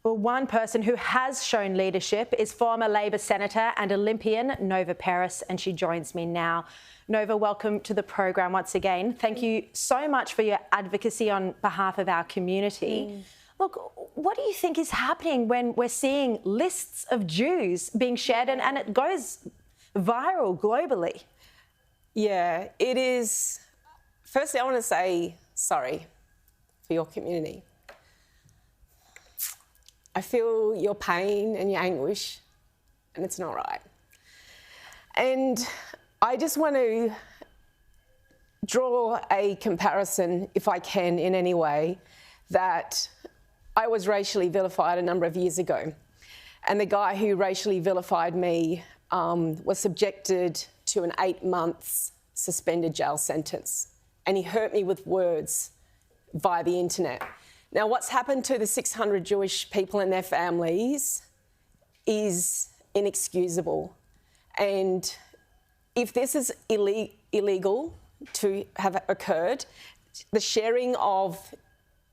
Well, one person who has shown leadership is former Labor Senator and Olympian Nova Peris, and she joins me now. Nova, welcome to the program once again. Thank you so much for your advocacy on behalf of our community. Look, what do you think is happening when we're seeing lists of Jews being shared and it goes viral globally? Yeah, it is. Firstly, I want to say sorry for your community. I feel your pain and your anguish, and it's not right. And I just want to draw a comparison, if I can, in any way, that I was racially vilified a number of years ago. And the guy who racially vilified me was subjected to an 8 months suspended jail sentence. And he hurt me with words via the internet. Now, what's happened to the 600 Jewish people and their families is inexcusable. And if this is illegal to have occurred, the sharing of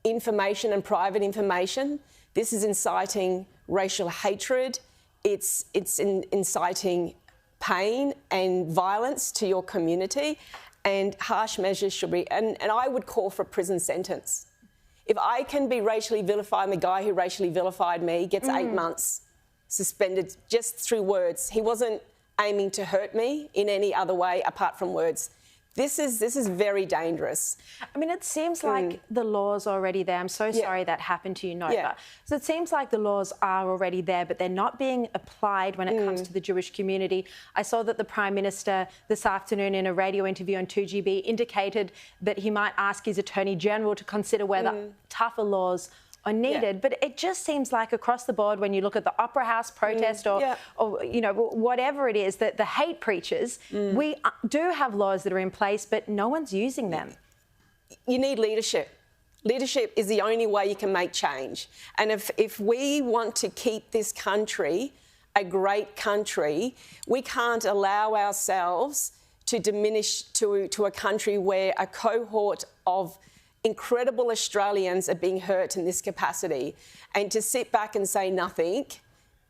information and private information, this is inciting racial hatred, it's inciting pain and violence to your community, and harsh measures should be, and I would call for a prison sentence. If I can be racially vilified and the guy who racially vilified me gets 8 months suspended just through words, he wasn't aiming to hurt me in any other way apart from words. This is very dangerous. I mean, it seems like the law's already there. I'm so sorry that happened to you, Nova. Yeah. So it seems like the laws are already there, but they're not being applied when it comes to the Jewish community. I saw that the Prime Minister this afternoon in a radio interview on 2GB indicated that he might ask his Attorney General to consider whether tougher laws are needed. Yeah. But it just seems like across the board, when you look at the Opera House protest or you know, whatever it is, that the hate preachers, we do have laws that are in place, but no one's using them. You need leadership. Leadership is the only way you can make change. And if we want to keep this country a great country, we can't allow ourselves to diminish to a country where a cohort of incredible Australians are being hurt in this capacity, and to sit back and say nothing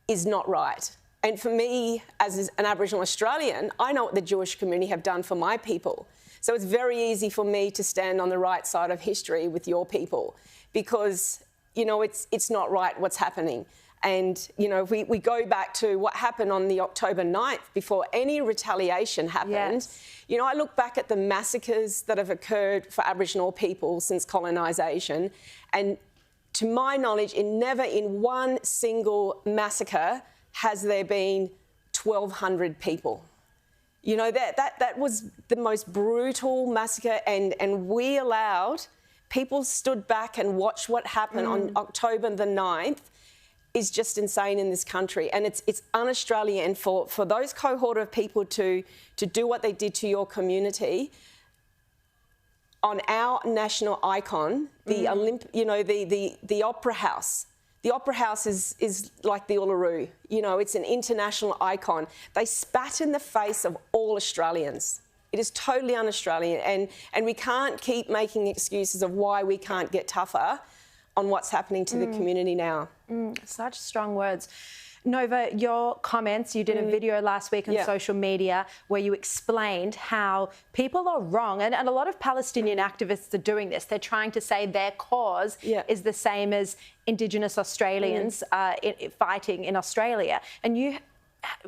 is not right. And for me, as an Aboriginal Australian, I know what the Jewish community have done for my people. So it's very easy for me to stand on the right side of history with your people, because, you know, it's not right what's happening. And, you know, if we go back to what happened on the October 9th, before any retaliation happened, you know, I look back at the massacres that have occurred for Aboriginal people since colonisation, and to my knowledge, never in one single massacre has there been 1,200 people. You know, that was the most brutal massacre, and we allowed, people stood back and watched what happened on October the 9th. Is just insane in this country, and it's un-Australian. And for those cohort of people to do what they did to your community on our national icon, the the Opera House. The Opera House is like the Uluru. You know, it's an international icon. They spat in the face of all Australians. It is totally un-Australian, and we can't keep making excuses of why we can't get tougher on what's happening to the community now. Such strong words. Nova, your comments, you did a video last week on social media where you explained how people are wrong, and a lot of Palestinian activists are doing this. They're trying to say their cause is the same as Indigenous Australians fighting in Australia. And you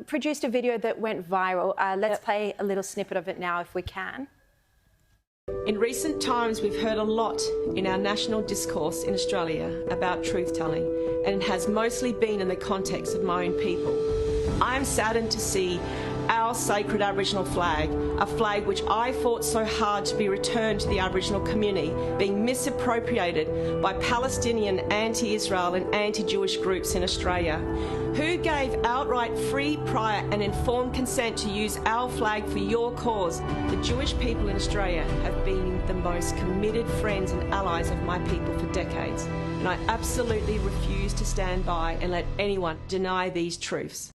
produced a video that went viral. Let's play a little snippet of it now if we can. In recent times, we've heard a lot in our national discourse in Australia about truth-telling, and it has mostly been in the context of my own people. I am saddened to see our sacred Aboriginal flag, a flag which I fought so hard to be returned to the Aboriginal community, being misappropriated by Palestinian anti-Israel and anti-Jewish groups in Australia. Who gave outright free, prior and informed consent to use our flag for your cause? The Jewish people in Australia have been the most committed friends and allies of my people for decades, and I absolutely refuse to stand by and let anyone deny these truths.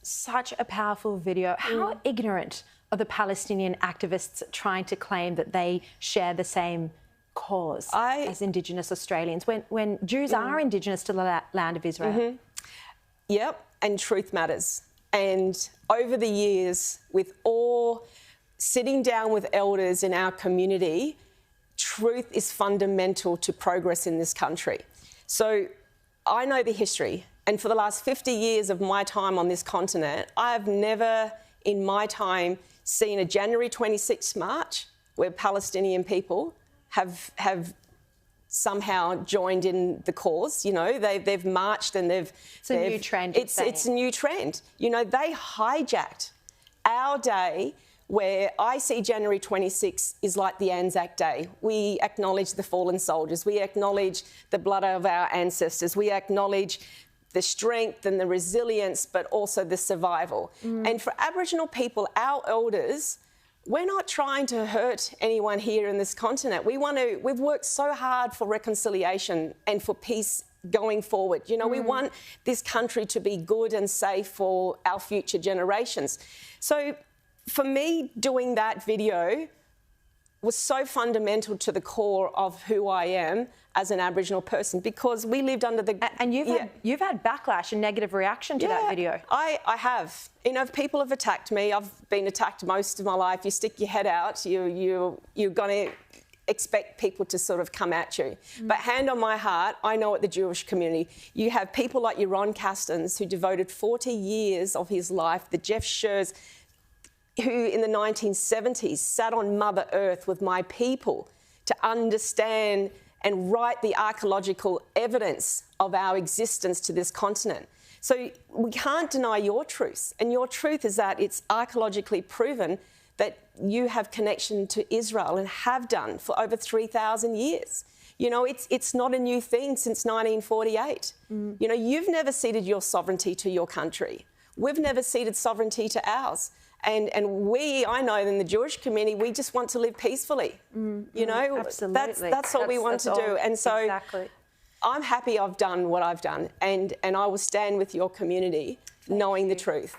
Such a powerful video. How ignorant are the Palestinian activists trying to claim that they share the same cause as Indigenous Australians when Jews are Indigenous to the land of Israel? Yep, and truth matters. And over the years, with all sitting down with elders in our community, truth is fundamental to progress in this country. So I know the history, and for the last 50 years of my time on this continent, I have never in my time seen a January 26th march where Palestinian people have somehow joined in the cause. You know, they've marched and they've... It's a new trend. It's a new trend. You know, they hijacked our day, where I see January 26 is like the Anzac Day. We acknowledge the fallen soldiers. We acknowledge the blood of our ancestors. We acknowledge the strength and the resilience, but also the survival. And for Aboriginal people, our elders, we're not trying to hurt anyone here in this continent. We've worked so hard for reconciliation and for peace going forward. You know, we want this country to be good and safe for our future generations. So for me, doing that video was so fundamental to the core of who I am as an Aboriginal person, because we lived under the... And you've had backlash and negative reaction to that video. I have. You know, if people have attacked me, I've been attacked most of my life. You stick your head out, you're going to expect people to sort of come at you. But hand on my heart, I know at the Jewish community, you have people like your Ron Castens, who devoted 40 years of his life, the Jeff Schurz, who in the 1970s sat on Mother Earth with my people to understand and write the archaeological evidence of our existence to this continent. So we can't deny your truth. And your truth is that it's archaeologically proven that you have connection to Israel and have done for over 3,000 years. You know, it's not a new thing since 1948. You know, you've never ceded your sovereignty to your country. We've never ceded sovereignty to ours. And I know in the Jewish community, we just want to live peacefully. You know, absolutely. That's what we want to do. And so exactly. I'm happy I've done what I've done, and I will stand with your community knowing the truth.